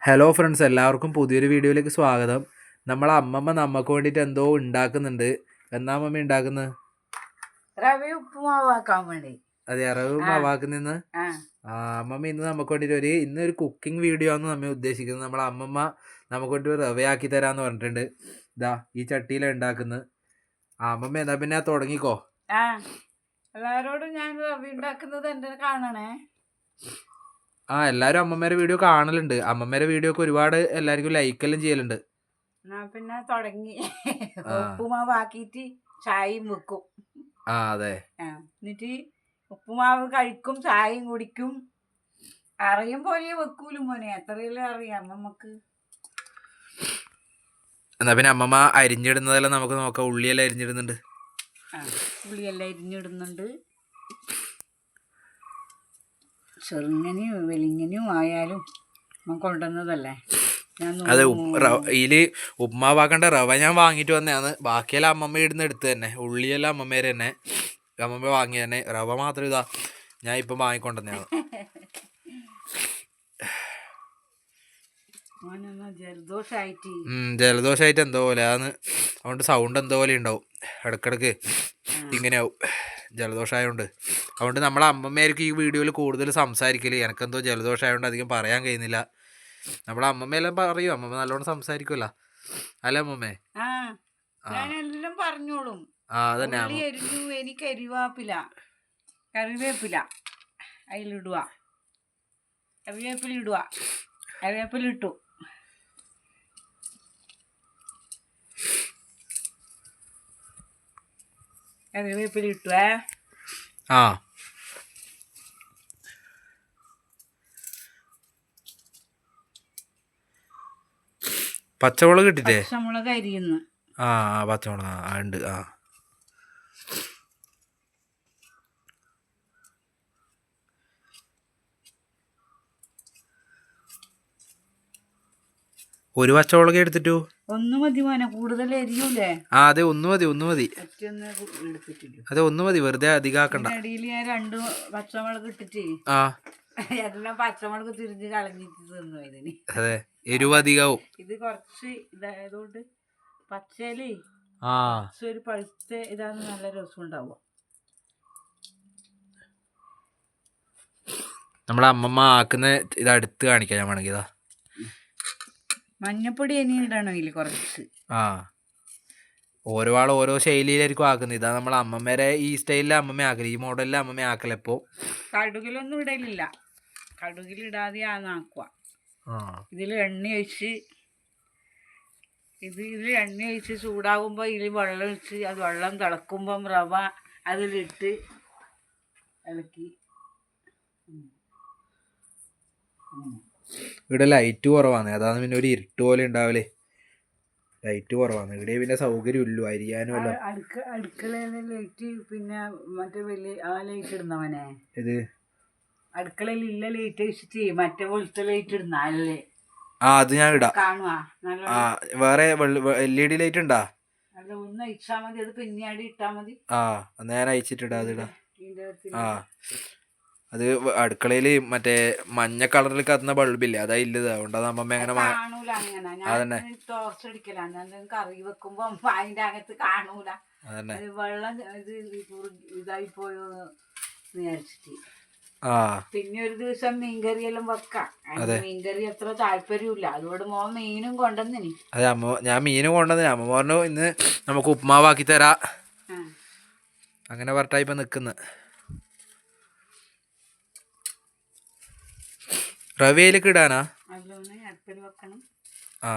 Hello friends, എല്ലാവർക്കും പുതിയൊരു വീഡിയോയിലേക്ക് സ്വാഗതം. നമ്മളെ അമ്മമ്മ നമുക്ക് വേണ്ടിയിട്ട് എന്തോ ഉണ്ടാക്കുന്നുണ്ട്. എന്നാ അമ്മമ്മ ഉണ്ടാക്കുന്നത്? റവ ഉപ്പുമാവാക്കാൻ വേണ്ടി. അതെ, അറവ് മാവാക്കുന്നിന്ന്. അമ്മമ്മ ഇന്ന് നമുക്ക് വേണ്ടിയിട്ട് ഇന്നൊരു കുക്കിംഗ് വീഡിയോ ആണ് നമ്മെ ഉദ്ദേശിക്കുന്നത്. നമ്മളെ അമ്മമ്മ നമുക്ക് വേണ്ടി റവയാക്കി തരാന്ന് പറഞ്ഞിട്ടുണ്ട്. ഇതാ ഈ ചട്ടിയിലാണ് ഉണ്ടാക്കുന്നത്. അമ്മമ്മ എന്നാ പിന്നെ തുടങ്ങിക്കോ. എല്ലാരോടും ഞാൻ റവ ഉണ്ടാക്കുന്നത് എന്റെ കാണണേ. എല്ലാരും അമ്മമ്മേരെ വീഡിയോ കാണലുണ്ട്. അമ്മമ്മേരെ വീഡിയോ ഒക്കെ ഒരുപാട് എല്ലാവർക്കും ലൈക്കെല്ലാം ചെയ്യലുണ്ട്. എന്നാ പിന്നെ തുടങ്ങി. ഉപ്പുമാവാക്കിയിട്ട് ചായയും വെക്കും. അതെ. എന്നിട്ട് ഉപ്പുമാവ് കഴിക്കും, ചായയും കുടിക്കും. അറിയും പോലെ വെക്കൂലും മോനെ, എത്രയെല്ലാം അറിയാം നമുക്ക്. എന്നാ പിന്നെ അമ്മമ്മ അരിഞ്ഞിടുന്നതെല്ലാം നമുക്ക് നോക്കാം. ഉള്ളിയെല്ലാം അരിഞ്ഞിടുന്നുണ്ട്. ഉള്ളിയെല്ലാം അരിഞ്ഞിടുന്നുണ്ട്. ചെറുങ്ങനെയും വെളിങ്ങനെയും ആയാലും കൊണ്ടുവന്നതല്ലേ. അതെ, ഇതില് ഉപ്മാവാക്കണ്ട റവ ഞാൻ വാങ്ങിയിട്ട് വന്നതാണ്. ബാക്കിയെല്ലാം അമ്മമ്മ ഇടുന്ന് എടുത്ത് തന്നെ. ഉള്ളിയെല്ലാം അമ്മമ്മേരെ തന്നെ, അമ്മമ്മ വാങ്ങിയ തന്നെ. റവ മാത്രം ഇതാ ഞാൻ ഇപ്പം വാങ്ങിക്കൊണ്ടുവന്നതാണ്. ജലദോഷമായിട്ട് എന്തോ പോലെ അതാണ്. അതുകൊണ്ട് സൗണ്ട് എന്തോ പോലെ ഉണ്ടാവും. ഇടക്കിടക്ക് ഇങ്ങനെയാവും ജലദോഷമായതുകൊണ്ട്. അതുകൊണ്ട് നമ്മളെ അമ്മമ്മയായിരിക്കും ഈ വീഡിയോയിൽ കൂടുതൽ സംസാരിക്കല്. എനിക്കെന്തോ ജലദോഷമായതുകൊണ്ട് അധികം പറയാൻ കഴിയുന്നില്ല. നമ്മളെ അമ്മമ്മയെല്ലാം പറയും. അമ്മമ്മ നല്ലോണം സംസാരിക്കുമല്ലോ അല്ലേ അമ്മമ്മേ? ഞാനെല്ലാം പറഞ്ഞോളും. അതന്നെ. എനിക്ക് കറിവേപ്പില അതിലിടുക. കറിവേപ്പില ഇട്ടു. കറിവേപ്പില ഇട്ടുവേ. പച്ചമുളക് ഇട്ടിട്ടേ? പച്ചമുളക് അരിയുന്നു. പച്ചമുളക് ഉണ്ട്. ഒരു പച്ചമുളക് എടുത്തിട്ടു. ഒന്ന് മതി മോനെ, കൂടുതൽ എരിയൂലേ? അതെ, ഒന്ന് മതി. അതെ, ഒന്ന് മതി, വെറുതെ അധികമാക്കണ്ട. അടിയിൽ ഞാൻ 2 പച്ചമുളക് ഇട്ടിട്ട് എല്ലാം പച്ചമുളക് തിരിഞ്ഞ് കളഞ്ഞിട്ട് തിന്നു ഇതിന്. അതെ, എരിവ് അധികവും. ഇത് കുറച്ച് ഇതായതുകൊണ്ട് പച്ചയില് ഒരു പഴുത്ത ഇതാണ് നല്ല രസം ഉണ്ടാവുക. നമ്മളെ അമ്മമ്മ ആക്കുന്ന ഇത് അടുത്ത് കാണിക്കാം ഞാൻ വേണമെങ്കിൽ. ഇതാ മഞ്ഞപ്പൊടി ഇനി ഇടണം ഇതിൽ കുറച്ച്. ഓരോ ആൾ ഓരോ ശൈലിയിലായിരിക്കും ആക്കുന്നത്. ഇതാ നമ്മളെ അമ്മമ്മേരെ ഈ സ്റ്റൈലിലെ അമ്മമ്മ ആക്കല്, ഈ മോഡലിലെ അമ്മമ്മ ആക്കലെപ്പോ. കടുകിലൊന്നും ഇടലില്ല, കടുകിലിടാതെ ആക്കുക. ഇതിൽ എണ്ണ ഒഴിച്ച് ചൂടാകുമ്പോൾ ഇതിൽ വെള്ളം ഒഴിച്ച് അത് വെള്ളം തിളക്കുമ്പം റവ അതിലിട്ട് ഇളക്കി. ഇവിടെ ലൈറ്റ് കുറവാണ്, അതാണ് പിന്നെ ഒരു ഇരുട്ട് പോലെ ഉണ്ടാവല്. ലൈറ്റ് കുറവാണ് ഇവിടെ, പിന്നെ സൗകര്യം ഇല്ലു അരിയാനും അല്ലോ. അടുക്കളയിലെ ലൈറ്റ് പിന്നെ മറ്റേ വലിയ ലൈറ്റ് ഇടുന്നവനെ. ഇത് അടുക്കളയിൽ ഇല്ല ലൈറ്റ് വെച്ചിട്ട് മറ്റേ പോലത്തെ ലൈറ്റ് ഇടുന്നല്ലേ? അത് ഞാൻ ഇടാം. കാണുവാ വേറെ LED ലൈറ്റ് ഉണ്ടാ? അല്ല, ഒന്ന് അയച്ചാ മതി, അത് പിന്നാടി ഇട്ടാ മതി. നേരെ അയച്ചിട്ടിടാ. അത് ഇടാ. അത് അടുക്കളയില് മറ്റേ മഞ്ഞ കളറിൽ കത്തുന്ന ബൾബില്ലേ, അതാ ഇല്ലത്. അതുകൊണ്ടാണ് അമ്മമ്മ അങ്ങനെ കാണൂല. അങ്ങനെ ടോർച്ച് അടിക്കലാണ് കറി വെക്കുമ്പോ അതിന്റെ അകത്ത് കാണൂല. വെള്ളം ഇതായി പോയോ വിചാരിച്ചിട്ട്. പിന്നെ ഒരു ദിവസം മീൻകറി എല്ലാം വെക്കാം. മീൻകറി അത്ര താല്പര്യമില്ല, അതുകൊണ്ട് മോൻ മീനും കൊണ്ടുവന്നിനി. അതെ, ഞാൻ മീനും കൊണ്ടുവന്നിനി. അമ്മ പറഞ്ഞു ഇന്ന് നമുക്ക് ഉപ്മാവാക്കി തരാ, അങ്ങനെ പറഞ്ഞാ ഇപ്പൊ നിക്കുന്നു. റവയിലേക്ക് ഇടാനാ?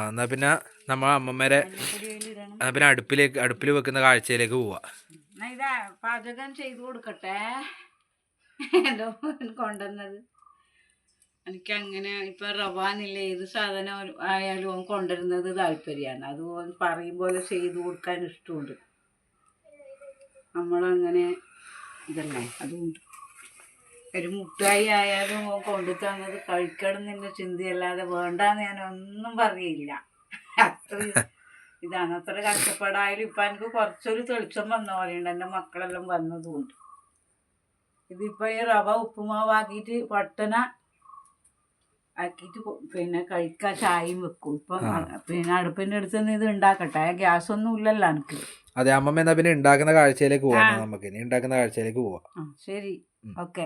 എന്നാ പിന്നെ നമ്മ അമ്മമ്മേരെ പിന്നെ അടുപ്പിൽ വെക്കുന്ന കാഴ്ചയിലേക്ക് പോവാ. ഇതാ പാചകം ചെയ്തു കൊടുക്കട്ടെ. എന്തോ കൊണ്ടുവന്നത് എനിക്ക് അങ്ങനെ ഇപ്പൊ റവാനില്ല, ഏത് സാധനം ആയാലും ഓൻ കൊണ്ടുവരുന്നത് താല്പര്യമാണ്. അത് ഓൻ പറയും പോലെ ചെയ്തു കൊടുക്കാൻ ഇഷ്ടമുണ്ട്. നമ്മളങ്ങനെ ഇതല്ലേ, അതുകൊണ്ട് ഒരു മുട്ടായി ആയാലും കൊണ്ടു തന്നത് കഴിക്കണം എന്ന ചിന്തയല്ലാതെ വേണ്ടാന്ന് ഞാൻ ഒന്നും പറയില്ല. അത്ര ഇതാണ്, അത്ര കഷ്ടപ്പാടായാലും ഇപ്പം എനിക്ക് കുറച്ചൊരു തെളിച്ചം വന്ന പോലെയുണ്ട്. എൻ്റെ മക്കളെല്ലാം വന്നതുകൊണ്ട്. ഇതിപ്പോൾ ഈ റവ ഉപ്പുമാവാക്കിയിട്ട് പട്ടന ആക്കിയിട്ട് പിന്നെ കഴിക്കാൻ ചായയും വെക്കും. ഇപ്പം പിന്നെ അടുപ്പിൻ്റെ അടുത്ത് നിന്ന് ഇത് ഉണ്ടാക്കട്ടെ, ഗ്യാസ് ഒന്നും ഇല്ലല്ലോ എനിക്ക്. അതെ അമ്മമ്മ, എന്നാ പിന്നെ ഉണ്ടാക്കുന്ന കാഴ്ചയിലേക്ക് പോവാം. നമുക്ക് ഇനി ഉണ്ടാക്കുന്ന കാഴ്ചയിലേക്ക് പോവാം. ശരി, ഓക്കെ.